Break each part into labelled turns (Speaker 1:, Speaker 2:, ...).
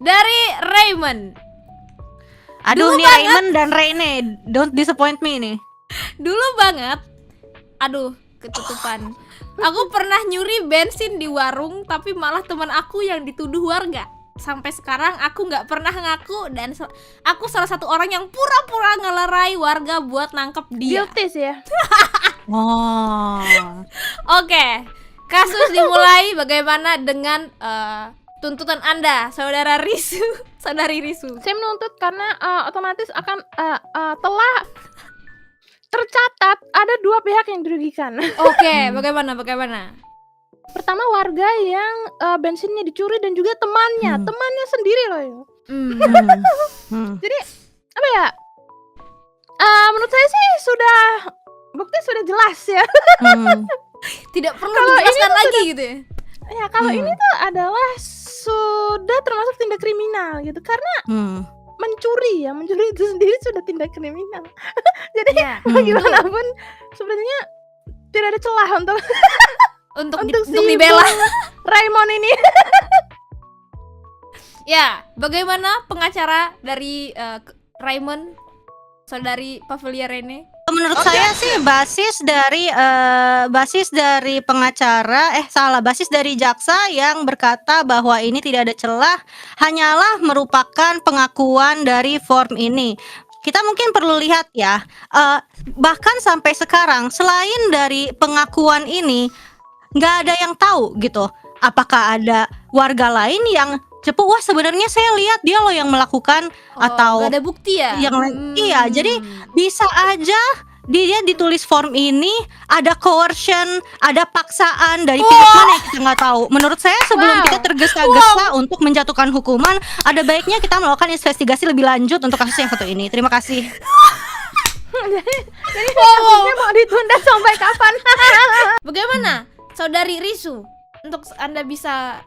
Speaker 1: dari Raymond.
Speaker 2: Aduh
Speaker 1: Dulu
Speaker 2: nih
Speaker 1: banget.
Speaker 2: Raymond dan Rene, don't disappoint me nih.
Speaker 1: Dulu banget. Aduh, ketutupan. Aku pernah nyuri bensin di warung, tapi malah teman aku yang dituduh warga. Sampai sekarang aku nggak pernah ngaku dan aku salah satu orang yang pura-pura ngelerai warga buat nangkep dia.
Speaker 3: Guilty sih ya.
Speaker 2: Oh.
Speaker 1: Oke, kasus dimulai. Bagaimana dengan tuntutan Anda, saudara Risu, saudari Risu?
Speaker 3: Saya menuntut karena otomatis akan telah tercatat ada dua pihak yang dirugikan.
Speaker 1: Oke, bagaimana?
Speaker 3: Pertama warga yang bensinnya dicuri dan juga temannya sendiri loh ya. Jadi apa ya? Menurut saya sih bukti sudah jelas ya.
Speaker 1: Tidak perlu
Speaker 3: Kalau ini
Speaker 1: dijelaskan
Speaker 3: tuh
Speaker 1: lagi gitu ya.
Speaker 3: Ya kalau ini tuh adalah sudah termasuk tindak kriminal gitu karena mencuri itu sendiri sudah tindak kriminal. Jadi
Speaker 1: Iya.
Speaker 3: bagaimanapun sebenarnya tidak ada celah
Speaker 1: Untuk
Speaker 3: si
Speaker 1: dibela.
Speaker 3: Raymond ini.
Speaker 1: Ya, bagaimana pengacara dari Raymond, saudari Pavelia Rene?
Speaker 2: Menurut saya sih basis dari pengacara basis dari jaksa yang berkata bahwa ini tidak ada celah hanyalah merupakan pengakuan dari form ini. Kita mungkin perlu lihat ya, bahkan sampai sekarang selain dari pengakuan ini nggak ada yang tahu gitu. Apakah ada warga lain yang cepu, wah sebenarnya saya lihat dia loh yang melakukan atau
Speaker 1: Gak ada bukti ya?
Speaker 2: yang lain. Iya, jadi bisa aja dia ditulis form ini ada coercion, ada paksaan dari pihak mana yang kita nggak tahu. Menurut saya sebelum kita tergesa-gesa untuk menjatuhkan hukuman, ada baiknya kita melakukan investigasi lebih lanjut untuk kasus yang satu ini. Terima kasih.
Speaker 3: Jadi kasusnya mau ditunda sampai kapan?
Speaker 1: Bagaimana, saudari Risu, untuk Anda bisa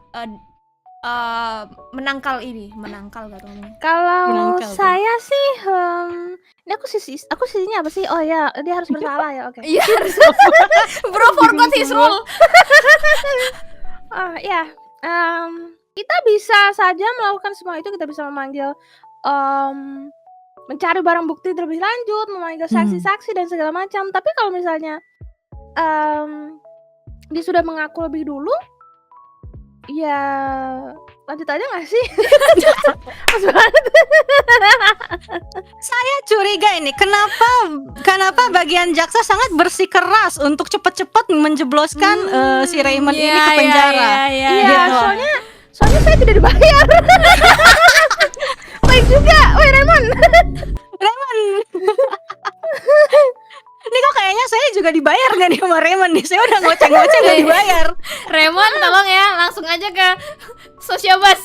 Speaker 1: menangkal gak tuh?
Speaker 3: Kalau
Speaker 2: Menangkal tuh.
Speaker 3: saya sih ini aku sisinya apa sih? Oh ya, dia harus bersalah ya. Oke.
Speaker 1: Iya, bro forgot his rule.
Speaker 3: Ya, kita bisa saja melakukan semua itu. Kita bisa memanggil mencari barang bukti terlebih lanjut, memanggil saksi-saksi dan segala macam. Tapi kalau misalnya dia sudah mengaku lebih dulu, ya lanjut aja nggak sih? Mas banget.
Speaker 2: Saya curiga ini kenapa bagian jaksa sangat bersikeras untuk cepat-cepat menjebloskan si Raymond ini ke penjara.
Speaker 3: Iya,
Speaker 2: Gitu.
Speaker 3: soalnya saya tidak dibayar. Baik juga, woi Raymond.
Speaker 2: Ini kok kayaknya saya juga dibayar nggak nih sama Raymond nih? Saya udah ngoceh-ngoceh nggak dibayar.
Speaker 1: Raymond, tolong ya, langsung aja ke Sosiabas.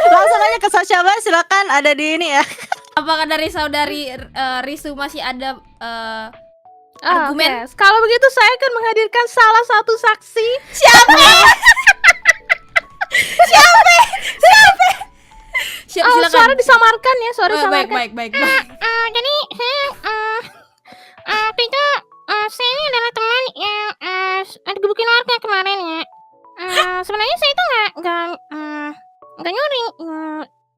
Speaker 2: Langsung aja ke Sosiabas, silakan ada di ini ya.
Speaker 1: Apakah dari saudari Risu masih ada
Speaker 3: Oke.
Speaker 1: argumen?
Speaker 3: Kalau begitu saya akan menghadirkan salah satu saksi.
Speaker 1: Silakan.
Speaker 3: Suara disamarkan ya, suara disamarkan.
Speaker 1: Baik.
Speaker 3: Jadi waktu itu saya ini adalah teman yang digebukin warga kemarin ya. Sebenarnya saya itu nggak nyuri.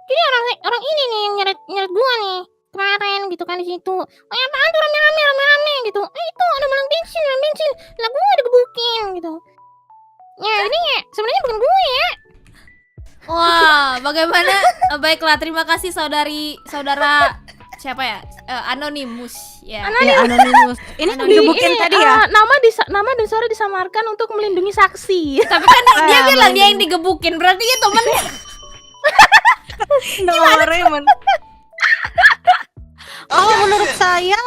Speaker 3: Jadi orang ini nih yang nyeret gua nih kemarin gitu kan di situ. Oh ya apaan tuh rame-rame gitu. Itu ada malang bensin. Lah gua digebukin gitu. Ya ini ya sebenarnya bukan gue ya.
Speaker 1: Wah, bagaimana? Baiklah, terima kasih saudara siapa ya? Anonymous ya.
Speaker 2: Ya, anonimus. Ini yang digebukin tadi ya.
Speaker 3: Nama dan suara disamarkan untuk melindungi saksi.
Speaker 1: Tapi kan dia bilang dia yang digebukin, berarti dia temennya.
Speaker 2: Nama Raymond. Oh, menurut saya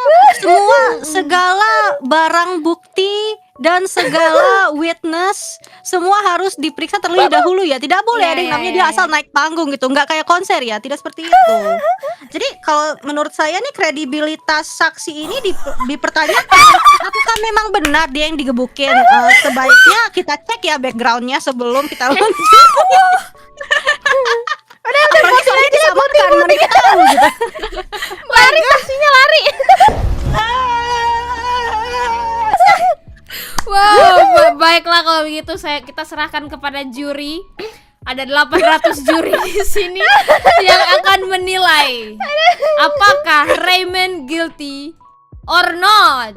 Speaker 2: segala barang bukti dan segala witness semua harus diperiksa terlebih dahulu ya. Tidak boleh ada yang namanya dia asal naik panggung gitu. Nggak kayak konser ya, tidak seperti itu. Jadi kalau menurut saya nih kredibilitas saksi ini dipertanyakan. Apakah memang benar dia yang digebukin? Sebaiknya kita cek ya backgroundnya sebelum kita lanjut. Apalagi soalnya disamarkan, mana kita tahu gitu.
Speaker 3: Lari saksinya lari.
Speaker 1: Wow, baiklah kalau begitu kita serahkan kepada juri. Ada 800 juri di sini yang akan menilai apakah Raymond guilty or not.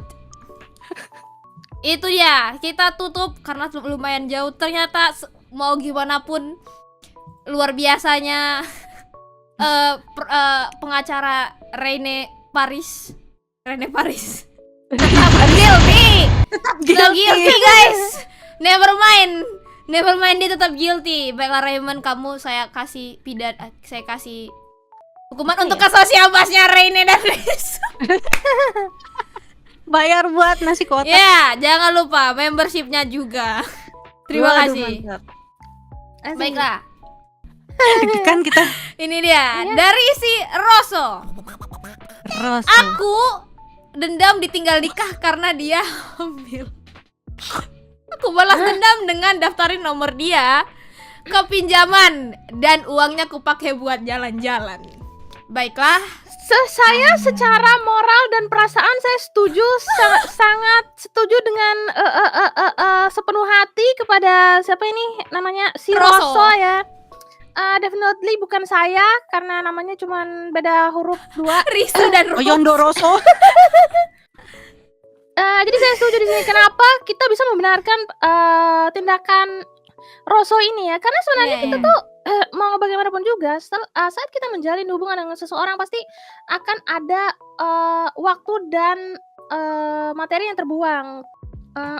Speaker 1: Itu ya, kita tutup karena lumayan jauh. Ternyata mau gimana pun luar biasanya pengacara Rene Paris. Guilty. Tetap guilty guys. Never mind, dia tetap guilty. Baiklah Raymond, kamu saya kasih hukuman untuk kasus siapasnya Rene dan Riz.
Speaker 2: Bayar buat nasi kotak.
Speaker 1: Ya, jangan lupa membershipnya juga. Terima
Speaker 2: Waduh,
Speaker 1: kasih.
Speaker 2: mantap.
Speaker 1: Baiklah,
Speaker 2: Kan kita
Speaker 1: ini dia dari si Rosso. Aku dendam ditinggal nikah karena dia hamil. Aku balas dendam dengan daftarin nomor dia ke pinjaman dan uangnya kupakai buat jalan-jalan. Baiklah,
Speaker 3: Saya secara moral dan perasaan saya setuju, sangat setuju dengan sepenuh hati kepada siapa ini namanya si
Speaker 1: Rosso.
Speaker 3: Rosso ya. Definitely bukan saya karena namanya cuman beda huruf 2.
Speaker 1: Risu dan Rosso.
Speaker 2: Oyondo Rosso.
Speaker 3: Jadi saya setuju di sini. Kenapa kita bisa membenarkan tindakan Rosso ini ya? Karena sebenarnya
Speaker 1: Iya,
Speaker 3: kita
Speaker 1: iya.
Speaker 3: tuh mau bagaimanapun juga, saat kita menjalin hubungan dengan seseorang pasti akan ada waktu dan materi yang terbuang.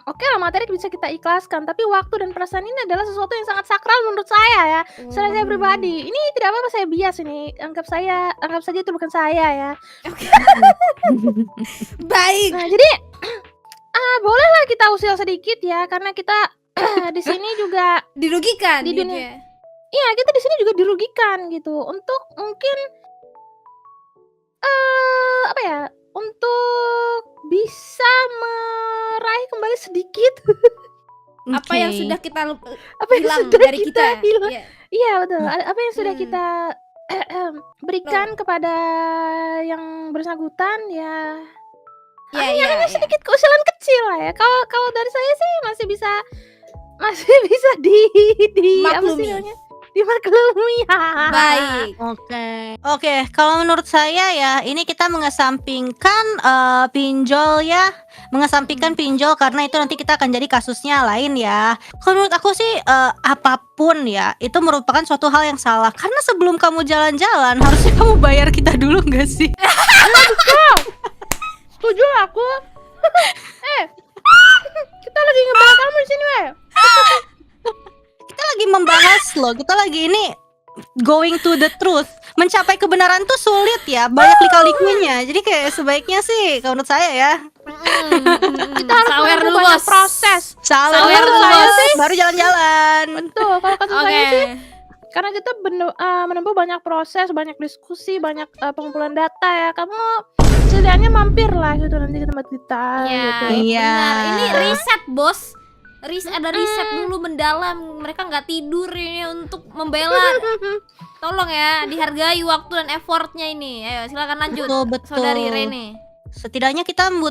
Speaker 3: Oke lah, materi bisa kita ikhlaskan, tapi waktu dan perasaan ini adalah sesuatu yang sangat sakral menurut saya ya. Secara saya pribadi, ini tidak apa-apa saya bias ini. Anggap saja itu bukan saya ya.
Speaker 1: Baik.
Speaker 3: Nah, jadi bolehlah kita usil sedikit ya, karena kita di sini juga
Speaker 1: Dirugikan
Speaker 3: Di
Speaker 1: gitu
Speaker 3: dunia-
Speaker 1: ya.
Speaker 3: iya, kita di sini juga dirugikan gitu. Untuk mungkin apa ya? Untuk bisa meraih kembali sedikit
Speaker 1: Apa yang
Speaker 2: Oke.
Speaker 1: sudah kita
Speaker 3: apa yang
Speaker 1: hilang
Speaker 3: sudah
Speaker 1: dari
Speaker 3: kita
Speaker 1: kita.
Speaker 3: hilang.
Speaker 1: Iya.
Speaker 3: Iya, betul. Apa yang sudah
Speaker 1: Hmm.
Speaker 3: kita berikan kepada yang bersangkutan ya.
Speaker 1: Iya, iya, iya.
Speaker 3: Sedikit keusilan kecil lah ya. Kalau dari saya sih masih bisa di apa sih
Speaker 1: Maklumi.
Speaker 3: namanya? Dimaklumi.
Speaker 1: Baik.
Speaker 2: Oke, kalau menurut saya ya, ini kita mengesampingkan pinjol ya, mengesampingkan pinjol karena itu nanti kita akan jadi kasusnya lain ya. Kalau menurut aku sih apapun ya, itu merupakan suatu hal yang salah. Karena sebelum kamu jalan-jalan, harusnya kamu bayar kita dulu nggak sih?
Speaker 3: Setuju aku. Kita lagi ngebahas kamu di sini, weh.
Speaker 2: Kita lagi membahas loh, kita lagi ini going to the truth. Mencapai kebenaran tuh sulit ya, banyak lika-likunya. Jadi kayak sebaiknya sih, kalau menurut saya ya,
Speaker 3: Kita harus
Speaker 1: Sawer
Speaker 3: menempuh
Speaker 1: dulu,
Speaker 3: banyak
Speaker 1: Bos.
Speaker 3: proses.
Speaker 2: sawer
Speaker 1: Sawer
Speaker 2: dulu,
Speaker 1: dulu,
Speaker 2: Bos.
Speaker 1: Bos.
Speaker 2: Baru jalan-jalan.
Speaker 3: Tuh, kalau kata
Speaker 1: Oke.
Speaker 3: saya sih, karena kita menempuh banyak proses, banyak diskusi, banyak pengumpulan data ya. Kamu setidaknya mampir lah gitu nanti ke tempat kita.
Speaker 1: Iya,
Speaker 3: gitu.
Speaker 2: Iya.
Speaker 1: benar. Ini riset, Bos. Ada riset dulu mendalam. Mereka nggak tidur ini untuk membela. Tolong ya, dihargai waktu dan effortnya ini. Ayo, silakan lanjut.
Speaker 2: Betul.
Speaker 1: Saudari Rene.
Speaker 2: Setidaknya kami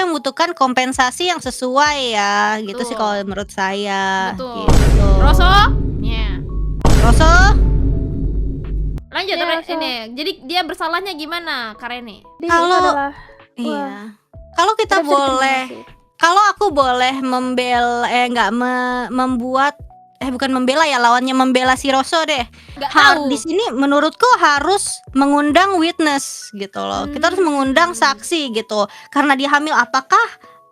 Speaker 2: membutuhkan kompensasi yang sesuai ya, gitu
Speaker 1: Betul.
Speaker 2: sih kalau menurut saya.
Speaker 1: Betul.
Speaker 2: Gitu.
Speaker 1: Rosso? Ya.
Speaker 2: Rosso?
Speaker 1: Lanjut
Speaker 3: Ya,
Speaker 1: Re-
Speaker 3: Rosso.
Speaker 1: ini. Jadi dia bersalahnya gimana, Kak Rene?
Speaker 3: Jadi
Speaker 2: Kalau-
Speaker 3: itu adalah
Speaker 2: Iya. Kalau kita
Speaker 3: tidak bisa
Speaker 2: boleh,
Speaker 3: dikriminasi.
Speaker 2: kalau aku boleh membuat bukan membela ya, lawannya membela si Rosso deh.
Speaker 1: Nggak tahu.
Speaker 2: Di sini menurutku harus mengundang witness gitu loh. Kita harus mengundang saksi gitu. Karena dia hamil, apakah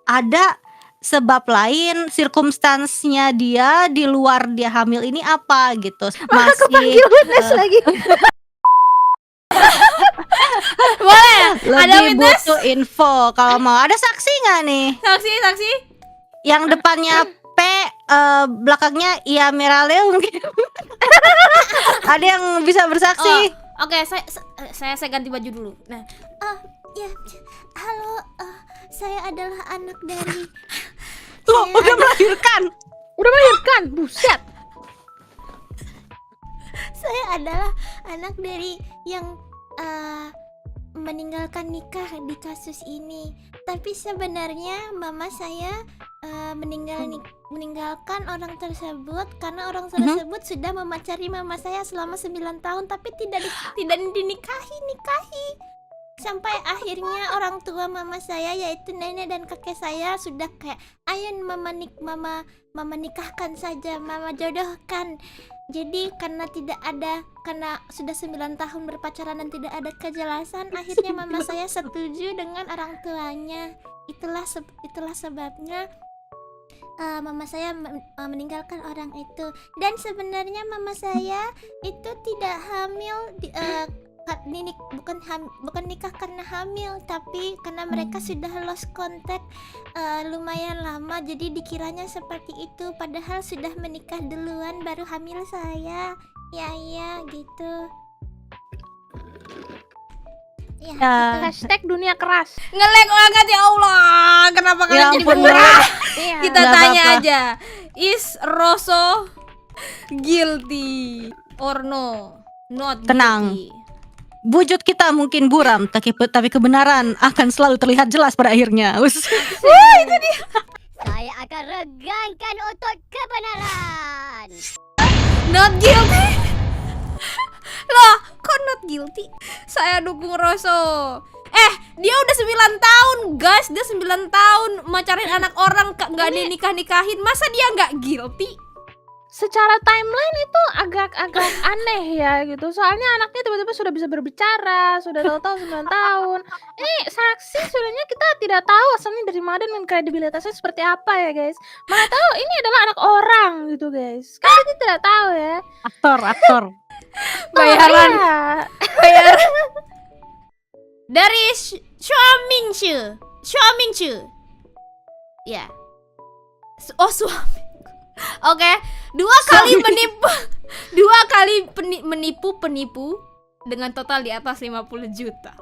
Speaker 2: ada sebab lain, circumstance-nya dia di luar dia hamil ini apa gitu. Masih
Speaker 3: Panggil witness lagi.
Speaker 1: Boleh. Ada
Speaker 2: lebih
Speaker 1: witness?
Speaker 2: butuh info. Kalau mau ada saksi nggak nih?
Speaker 1: Saksi.
Speaker 2: Yang depannya P, belakangnya Ia Meraleo mungkin. Ada yang bisa bersaksi?
Speaker 1: Oke, saya ganti baju dulu. Nah,
Speaker 4: Ya, halo, saya adalah anak dari
Speaker 2: Loh, udah melahirkan.
Speaker 3: Udah melahirkan, buset.
Speaker 4: saya adalah anak dari yang meninggalkan nikah di kasus ini. Tapi sebenarnya mama saya meninggal meninggalkan orang tersebut karena orang
Speaker 2: Mhm.
Speaker 4: tersebut sudah memacari mama saya selama 9 tahun tapi tidak dinikahi. Sampai akhirnya orang tua mama saya yaitu nenek dan kakek saya sudah kayak, ayo mama nikahkan saja, mama jodohkan. Jadi karena sudah 9 tahun berpacaran dan tidak ada kejelasan, akhirnya mama saya setuju dengan orang tuanya. Itulah sebabnya mama saya meninggalkan orang itu. Dan sebenarnya mama saya itu tidak hamil bukan nikah karena hamil, tapi karena mereka sudah lost contact lumayan lama, jadi dikiranya seperti itu, padahal sudah menikah duluan baru hamil saya. Ya gitu. Ya,
Speaker 2: Ya.
Speaker 3: Hashtag dunia keras.
Speaker 1: Nge-lag banget ya Allah. Kenapa
Speaker 2: Ya
Speaker 1: kalian jadi
Speaker 2: ampun,
Speaker 1: murah?
Speaker 3: Iya.
Speaker 1: Kita
Speaker 2: Nggak
Speaker 1: tanya
Speaker 2: apa-apa.
Speaker 1: aja. Is Rosso guilty or no? Not
Speaker 2: Tenang.
Speaker 1: guilty.
Speaker 2: Wujud kita mungkin buram, tapi kebenaran akan selalu terlihat jelas pada akhirnya.
Speaker 5: Saya akan regangkan untuk kebenaran.
Speaker 1: Not guilty. Loh, kok not guilty? Saya dukung Rosso. Dia udah 9 tahun, guys. Dia 9 tahun macarin anak orang, nggak dinikah-nikahin. Masa dia nggak guilty?
Speaker 3: Secara timeline itu agak aneh ya gitu. Soalnya anaknya tiba-tiba sudah bisa berbicara, sudah tahu-tahu 9 tahun. Ini saksi sebenarnya kita tidak tahu asalnya dari mana dan kredibilitasnya seperti apa ya guys. Mana tahu ini adalah anak orang gitu guys. Kan kita tidak tahu ya.
Speaker 2: Aktor.
Speaker 1: Bayaran,
Speaker 3: Iya.
Speaker 1: bayaran. Dari Xua Mingxu. Ya. Suami. Oke, dua kali menipu penipu dengan total di atas 50 juta.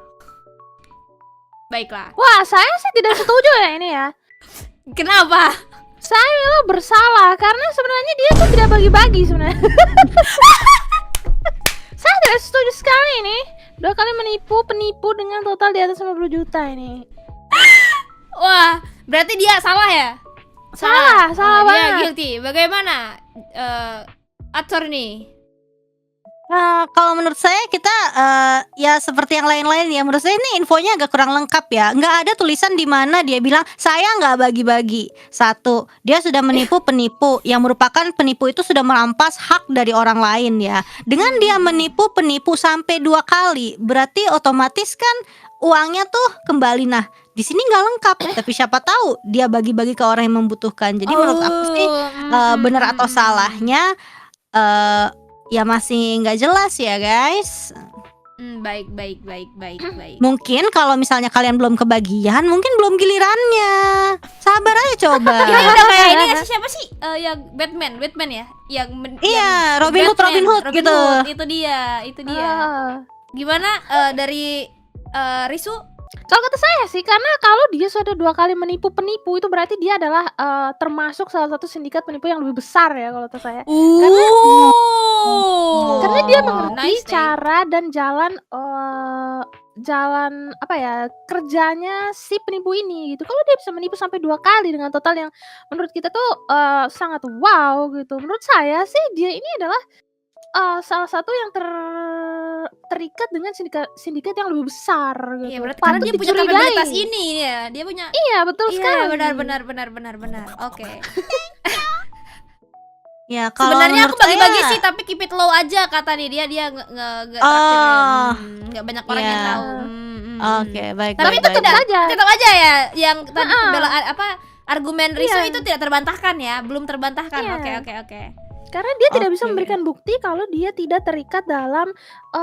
Speaker 1: Baiklah.
Speaker 3: Wah, saya sih tidak setuju ya ini ya.
Speaker 1: Kenapa?
Speaker 3: Saya malah bersalah karena sebenarnya dia tuh tidak bagi-bagi sebenarnya. Saya tidak setuju sekali ini. 2 kali penipu dengan total di atas 50 juta ini.
Speaker 1: Wah, berarti dia salah ya?
Speaker 3: Salah
Speaker 1: Dia
Speaker 3: banget.
Speaker 1: guilty. Bagaimana? Attorney.
Speaker 2: Kalau menurut saya kita ya seperti yang lain-lain ya. Menurut saya ini infonya agak kurang lengkap ya. Nggak ada tulisan di mana dia bilang saya nggak bagi-bagi. Satu, dia sudah menipu penipu yang merupakan penipu itu sudah merampas hak dari orang lain ya. Dengan dia menipu penipu sampai 2 kali, berarti otomatis kan uangnya tuh kembali. Nah, di sini nggak lengkap. Tapi siapa tahu dia bagi-bagi ke orang yang membutuhkan. Jadi menurut aku sih benar atau salahnya ya masih nggak jelas ya guys.
Speaker 1: Baik.
Speaker 2: Mungkin kalau misalnya kalian belum kebagian, mungkin belum gilirannya. Sabar aja coba.
Speaker 1: Ini udah kayak ini nggak sih, siapa sih? Yang Batman ya?
Speaker 2: Iya,
Speaker 1: yang
Speaker 2: Robin Hood gitu.
Speaker 1: Itu dia. Gimana dari Risu?
Speaker 3: Kalau kata saya sih, karena kalau dia sudah 2 kali menipu penipu itu berarti dia adalah termasuk salah satu sindikat penipu yang lebih besar ya kalau kata saya. Karena dia mengerti
Speaker 1: nice,
Speaker 3: cara dan jalan apa ya kerjanya si penipu ini gitu. Kalau dia bisa menipu sampai 2 kali dengan total yang menurut kita tuh sangat wow gitu. Menurut saya sih dia ini adalah salah satu yang terikat dengan sindikat yang lebih besar gitu.
Speaker 1: Iya, berarti
Speaker 3: Patut
Speaker 1: karena dia punya
Speaker 3: dicurigai.
Speaker 1: kapabilitas ini ya. Dia punya.
Speaker 3: Iya, betul sekali.
Speaker 1: Benar. Oke.
Speaker 2: Ya, kalau
Speaker 1: Sebenarnya aku
Speaker 2: menurut
Speaker 1: bagi-bagi
Speaker 2: saya-
Speaker 1: sih, tapi keep it low aja kata nih dia nggak
Speaker 2: Oh.
Speaker 1: nggak banyak orang yang
Speaker 2: Iya.
Speaker 1: tahu.
Speaker 2: Oke, baik.
Speaker 1: Tapi
Speaker 2: baik,
Speaker 1: itu
Speaker 2: baik.
Speaker 1: tidak
Speaker 3: saja.
Speaker 1: tetap aja ya yang tadi
Speaker 3: Heeh.
Speaker 1: pembelaan argumen Riso
Speaker 3: Iya.
Speaker 1: itu tidak terbantahkan ya, belum terbantahkan.
Speaker 3: Iya.
Speaker 1: Oke.
Speaker 3: Karena dia tidak bisa
Speaker 2: Oke.
Speaker 3: memberikan bukti kalau dia tidak terikat dalam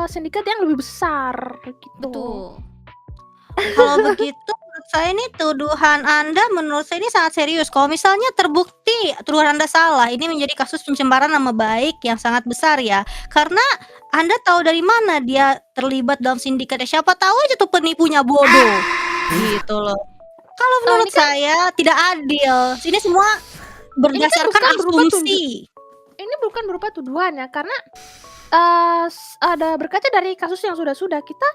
Speaker 3: sindikat yang lebih besar gitu.
Speaker 1: Betul.
Speaker 2: Kalau begitu menurut saya ini tuduhan Anda menurut saya ini sangat serius. Kalau misalnya terbukti tuduhan Anda salah, ini menjadi kasus pencemaran nama baik yang sangat besar ya. Karena Anda tahu dari mana dia terlibat dalam sindikatnya. Siapa tahu aja tuh penipunya bodoh. Gitu loh. Kalau menurut
Speaker 3: ini kan-
Speaker 2: saya tidak adil. Ini semua berdasarkan
Speaker 3: bukan berupa
Speaker 2: asumsi.
Speaker 3: Ini bukan berupa tuduhan ya, karena ada berkaca dari kasus yang sudah kita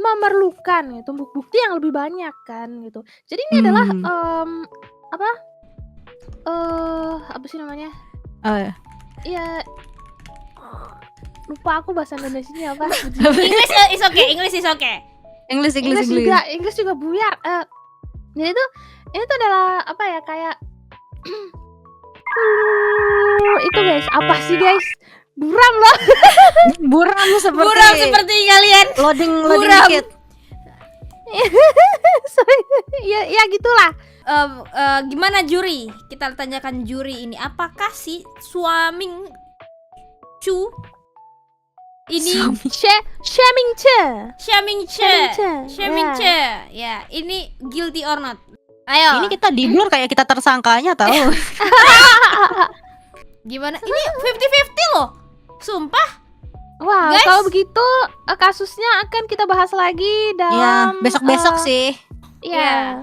Speaker 3: memerlukan gitu bukti yang lebih banyak kan gitu. Jadi ini adalah apa sih namanya?
Speaker 2: Oh, ya.
Speaker 3: Ya lupa aku bahasa Indonesianya apa.
Speaker 1: English is okay, English is okay.
Speaker 2: English.
Speaker 3: Inggris juga buyar. Jadi ini tuh adalah apa ya, kayak itu guys, apa sih guys? Buram loh.
Speaker 2: Buram
Speaker 1: Buram seperti kalian.
Speaker 2: loading
Speaker 1: Buram.
Speaker 2: dikit.
Speaker 3: Ya gitulah.
Speaker 1: Gimana juri? Kita tanyakan juri ini, apakah si Shaming Chu ini
Speaker 3: Shaming Che.
Speaker 1: Shaming Che, ya ini guilty or not? Ayo.
Speaker 2: Ini kita di blur kayak kita tersangkanya tahu.
Speaker 1: Gimana? Ini 50-50 loh. Sumpah.
Speaker 3: Wah,
Speaker 1: Guys.
Speaker 3: kalau begitu kasusnya akan kita bahas lagi
Speaker 2: Ya,
Speaker 3: dalam
Speaker 2: besok-besok sih.
Speaker 3: ya.